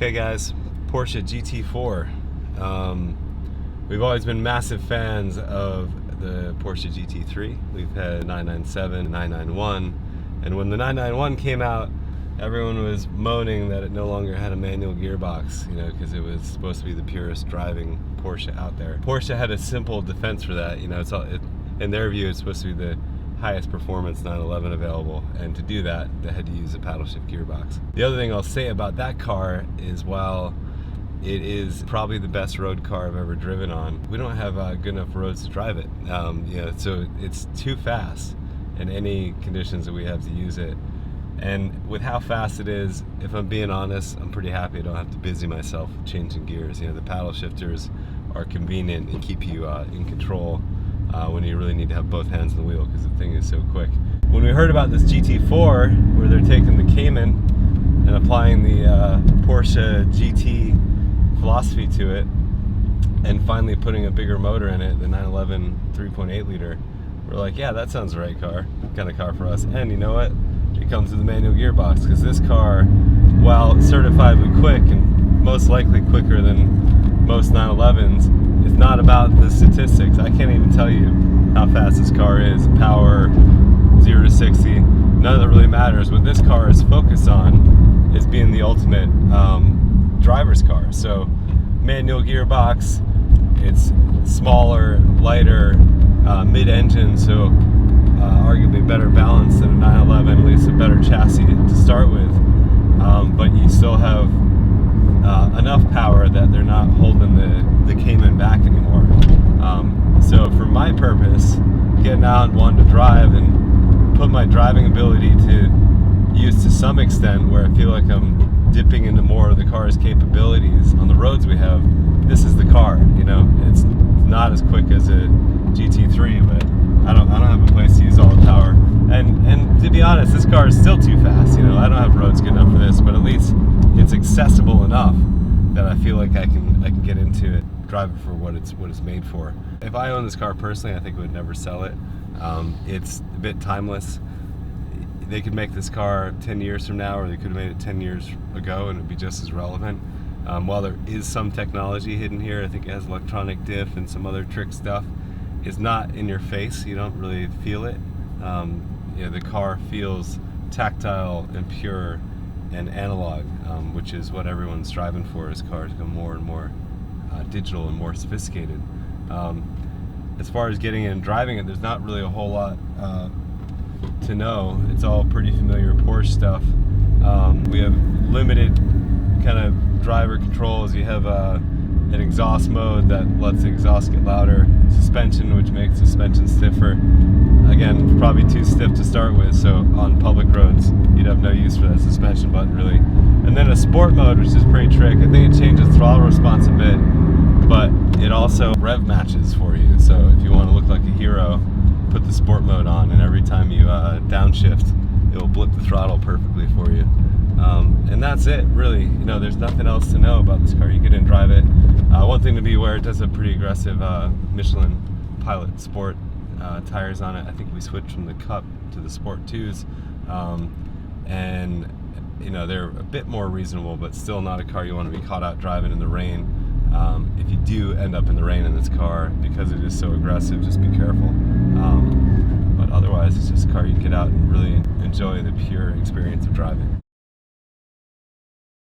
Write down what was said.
Okay guys, Porsche GT4. We've always been massive fans of the Porsche GT3. We've had 997, 991, and when the 991 came out, everyone was moaning that it no longer had a manual gearbox, you know, because it was supposed to be the purest driving Porsche out there. Porsche had a simple defense for that, you know, in their view it's supposed to be the highest performance 911 available, and to do that they had to use a paddle shift gearbox. The other thing I'll say about that car is, while it is probably the best road car I've ever driven on, we don't have good enough roads to drive it. So it's too fast in any conditions that we have to use it. And with how fast it is, if I'm being honest, I'm pretty happy I don't have to busy myself changing gears. You know, the paddle shifters are convenient and keep you in control when you really need to have both hands on the wheel, because the thing is so quick. When we heard about this GT4, where they're taking the Cayman and applying the Porsche GT philosophy to it, and finally putting a bigger motor in it, the 911 3.8 liter, we're like, yeah, that sounds the right kind of car for us. And you know what? It comes with a manual gearbox, because this car, while certifiably quick and most likely quicker than most 911s, it's not about the statistics. I can't even tell you how fast this car is. Power, 0 to 60, none of that really matters. What this car is focused on is being the ultimate driver's car. So manual gearbox, it's smaller, lighter, mid-engine, so arguably better balance than a 911, at least a better chassis to start with. But you still have enough power that they're not holding the Cayman back anymore. So for my purpose, getting out and wanting to drive and put my driving ability to use to some extent, where I feel like I'm dipping into more of the car's capabilities on the roads we have, this is the car. You know, it's not as quick as a GT3, but I don't have a place to use all the power. And to be honest, this car is still too fast. You know, I don't have roads good enough for this, but at least it's accessible enough that I feel like I can get into it, drive it for what it's made for. If I owned this car personally, I think I would never sell it. It's a bit timeless. They could make this car 10 years from now, or they could have made it 10 years ago and it'd be just as relevant. While there is some technology hidden here, I think it has electronic diff and some other trick stuff. It's not in your face, you don't really feel it. You know, the car feels tactile and pure and analog, which is what everyone's striving for as cars become more and more digital and more sophisticated. As far as getting in and driving it, there's not really a whole lot to know. It's all pretty familiar Porsche stuff. We have limited kind of driver controls. You have an exhaust mode that lets the exhaust get louder, suspension, which makes suspension stiffer. Again, probably too stiff to start with, so on public roads you'd have no use for that suspension button really. And then a sport mode, which is pretty trick. I think it changes throttle response a bit, but it also rev matches for you. So if you want to look like a hero, put the sport mode on, and every time you downshift, it will blip the throttle perfectly for you. And that's it, really. You know, there's nothing else to know about this car. You get in and drive it. One thing to be aware, it does have pretty aggressive Michelin Pilot Sport tires on it. I think we switched from the Cup to the Sport 2s. And you know, they're a bit more reasonable, but still not a car you want to be caught out driving in the rain. If you do end up in the rain in this car, because it is so aggressive, just be careful. But otherwise, it's just a car you can get out and really enjoy the pure experience of driving.